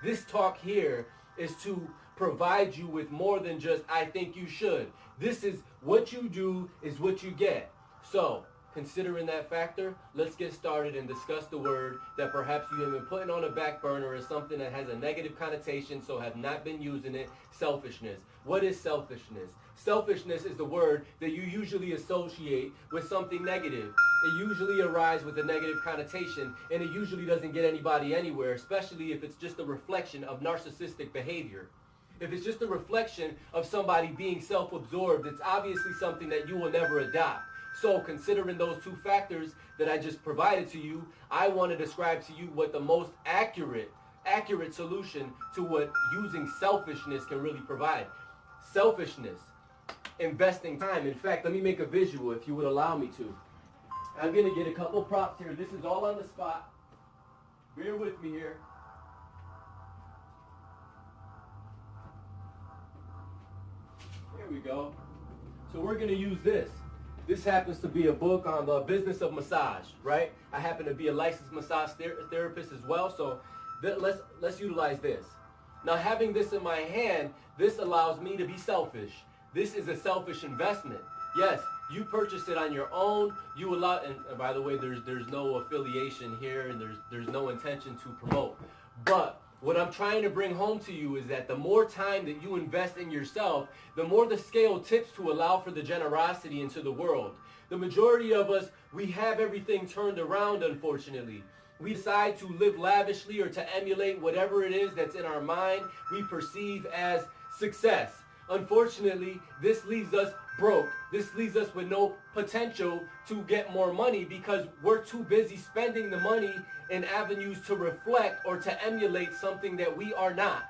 This talk here is to provide you with more than just, I think you should. This is what you do is what you get. So, considering that factor, let's get started and discuss the word that perhaps you have been putting on a back burner as something that has a negative connotation, so have not been using it: selfishness. What is selfishness? Selfishness is the word that you usually associate with something negative. It usually arises with a negative connotation, and it usually doesn't get anybody anywhere, especially if it's just a reflection of narcissistic behavior. If it's just a reflection of somebody being self-absorbed, it's obviously something that you will never adopt. So considering those two factors that I just provided to you, I want to describe to you what the most accurate solution to what using selfishness can really provide. Selfishness, investing time. In fact, let me make a visual if you would allow me to. I'm going to get a couple props here. This is all on the spot. Bear with me here. Here we go. So we're going to use this. This happens to be a book on the business of massage, right? I happen to be a licensed massage therapist as well, so let's utilize this. Now, having this in my hand, this allows me to be selfish. This is a selfish investment. Yes, you purchase it on your own. You allow, and by the way, there's no affiliation here, and there's no intention to promote. But what I'm trying to bring home to you is that the more time that you invest in yourself, the more the scale tips to allow for the generosity into the world. The majority of us, we have everything turned around, unfortunately. We decide to live lavishly or to emulate whatever it is that's in our mind we perceive as success. Unfortunately, this leaves us broke. This leaves us with no potential to get more money because we're too busy spending the money in avenues to reflect or to emulate something that we are not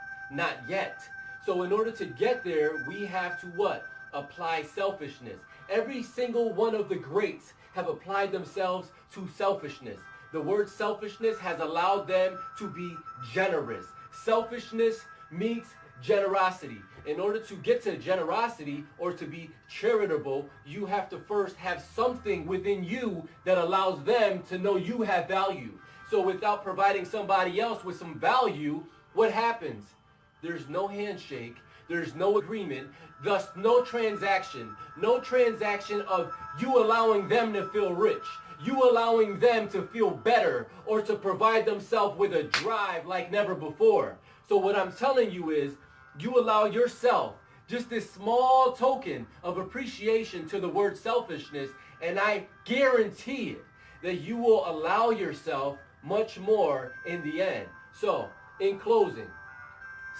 yet. So in order to get there, we have to what? Apply selfishness. Every single one of the greats have applied themselves to selfishness. The word selfishness has allowed them to be generous. Selfishness meets generosity. In order to get to generosity or to be charitable, you have to first have something within you that allows them to know you have value. So without providing somebody else with some value, what happens? There's no handshake. There's no agreement. Thus, no transaction. No transaction of you allowing them to feel rich. You allowing them to feel better or to provide themselves with a drive like never before. So what I'm telling you is, you allow yourself just this small token of appreciation to the word selfishness, and I guarantee it that you will allow yourself much more in the end. So, in closing,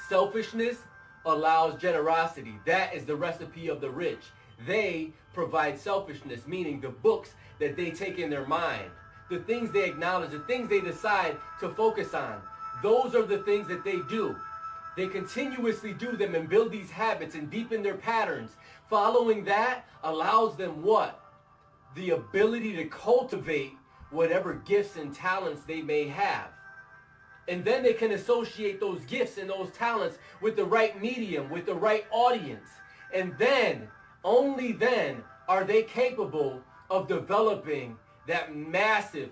selfishness allows generosity. That is the recipe of the rich. They provide selfishness, meaning the books that they take in their mind, the things they acknowledge, the things they decide to focus on. Those are the things that they do. They continuously do them and build these habits and deepen their patterns. Following that allows them what? The ability to cultivate whatever gifts and talents they may have. And then they can associate those gifts and those talents with the right medium, with the right audience. And then, only then, are they capable of developing that massive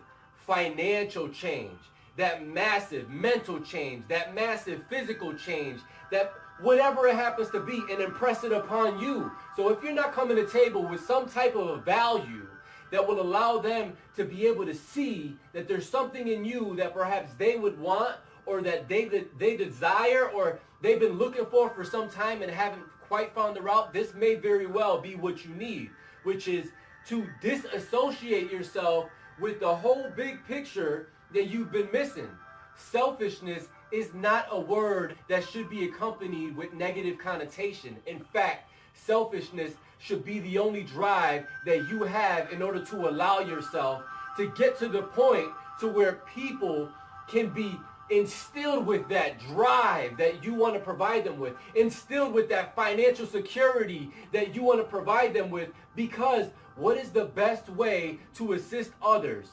financial change, that massive mental change, that massive physical change, that whatever it happens to be, and impress it upon you. So if you're not coming to the table with some type of a value that will allow them to be able to see that there's something in you that perhaps they would want, or that they desire, or they've been looking for some time and haven't quite found the route, this may very well be what you need, which is to disassociate yourself with the whole big picture that you've been missing. Selfishness is not a word that should be accompanied with negative connotation. In fact, selfishness should be the only drive that you have in order to allow yourself to get to the point to where people can be instilled with that drive that you want to provide them with, instilled with that financial security that you want to provide them with, because what is the best way to assist others?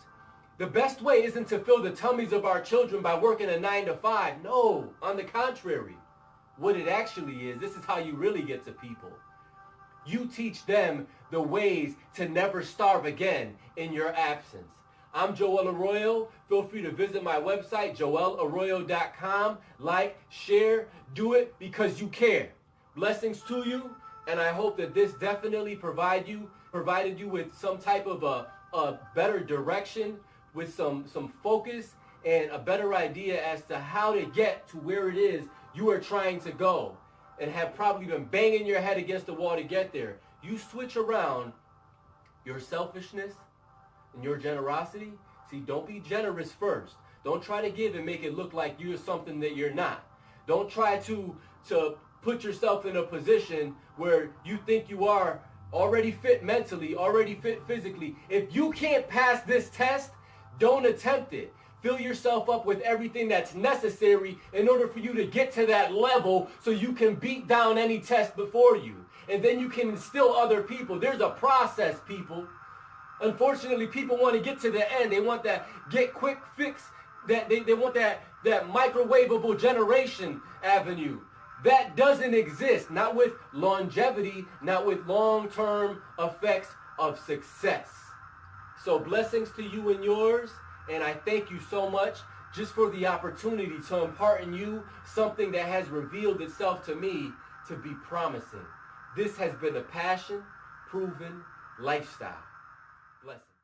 The best way isn't to fill the tummies of our children by working a 9 to 5. No, on the contrary. What it actually is, this is how you really get to people. You teach them the ways to never starve again in your absence. I'm Joel Arroyo. Feel free to visit my website, joelarroyo.com. Like, share, do it because you care. Blessings to you, and I hope that this definitely provided you with some type of a better direction, with some focus and a better idea as to how to get to where it is you are trying to go, and have probably been banging your head against the wall to get there. You switch around your selfishness and your generosity. See, don't be generous first. Don't try to give and make it look like you're something that you're not. Don't try to put yourself in a position where you think you are already fit mentally, already fit physically. If you can't pass this test, don't attempt it. Fill yourself up with everything that's necessary in order for you to get to that level so you can beat down any test before you. And then you can instill other people. There's a process, people. Unfortunately, people want to get to the end. They want that get quick fix. That they want that microwavable generation avenue. That doesn't exist. Not with longevity, not with long-term effects of success. So blessings to you and yours. And I thank you so much just for the opportunity to impart in you something that has revealed itself to me to be promising. This has been a passion-proven lifestyle. Blessings.